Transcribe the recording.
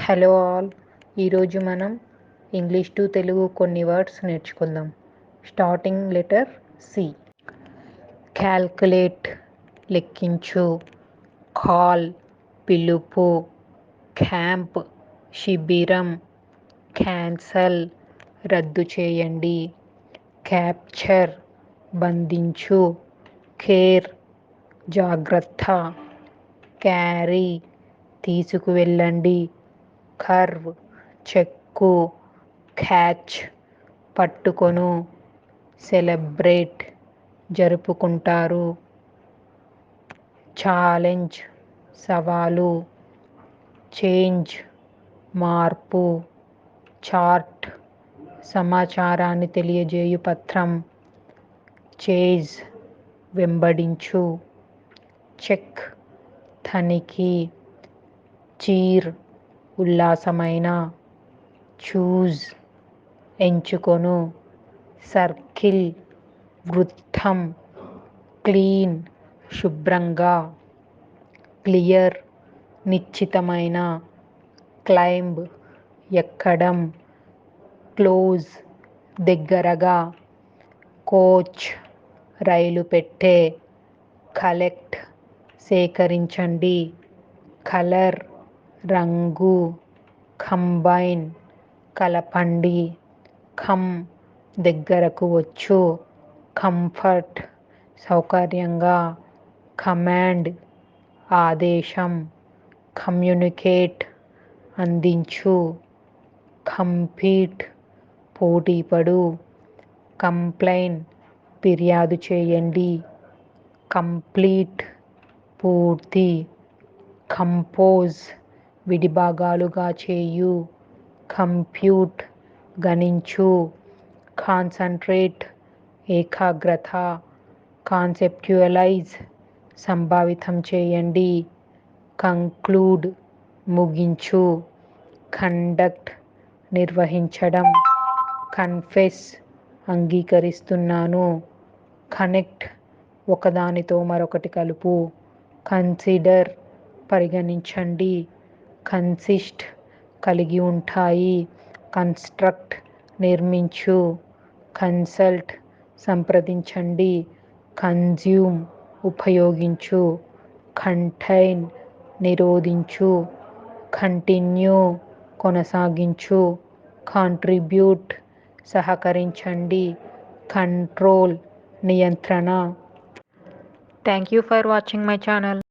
Hello all, ఈరోజు మనం English to Telugu కొన్ని వర్డ్స్ నేర్చుకుందాం. Starting letter C. క్యాల్కులేట్ లెక్కించు, కాల్ పిలుపు, క్యాంప్ శిబిరం, క్యాన్సల్ రద్దు చేయండి, క్యాప్చర్ బంధించు, కేర్ జాగ్రత్త, క్యారీ తీసుకువెళ్ళండి, కర్వ్ చెక్కు, క్యాచ్ పట్టుకొను, సెలబ్రేట్ జరుపుకుంటారు, ఛాలెంజ్ సవాలు, చేంజ్ మార్పు, చార్ట్ సమాచారాన్ని తెలియజేయు పత్రం, చేజ్ వెంబడించు, చెక్ తనిఖీ, చీర్ ఉల్లాసమైన, చూజ్ ఎంచుకొను, సర్కిల్ వృత్తం, క్లీన్ శుభ్రంగా, క్లియర్ నిశ్చితమైన, క్లైంబ్ ఎక్కడం, క్లోజ్ దగ్గరగా, కోచ్ రైలు పెట్టే, కలెక్ట్ సేకరించండి, కలర్ రంగు, కంబైన్ కలపండి, కమ్ దగ్గరకు వచ్చు, కంఫర్ట్ సౌకర్యంగా, కమాండ్ ఆదేశం, కమ్యూనికేట్ అందించు, కంపీట్ పోటీపడు, కంప్లైన్ ఫిర్యాదు చేయండి, కంప్లీట్ పూర్తి, కంపోజ్ విడిభాగాలుగా చేయు, కంప్యూట్ గణించు, కాన్సంట్రేట్ ఏకాగ్రత, కాన్సెప్చువలైజ్ సంభావితం చేయండి, కంక్లూడ్ ముగించు, కండక్ట్ నిర్వహించడం, కన్ఫెస్ అంగీకరిస్తున్నాను, కనెక్ట్ ఒకదానితో మరొకటి కలుపు, కన్సిడర్ పరిగణించండి, కన్సిస్ట్ కలిగి ఉంటాయి, కన్స్ట్రక్ట్ నిర్మించు, కన్సల్ట్ సంప్రదించండి, కన్జ్యూమ్ ఉపయోగించు, కంటైన్ నిరోధించు, కంటిన్యూ కొనసాగించు, కాంట్రిబ్యూట్ సహకరించండి, కంట్రోల్ నియంత్రణ. Thank you for watching my channel.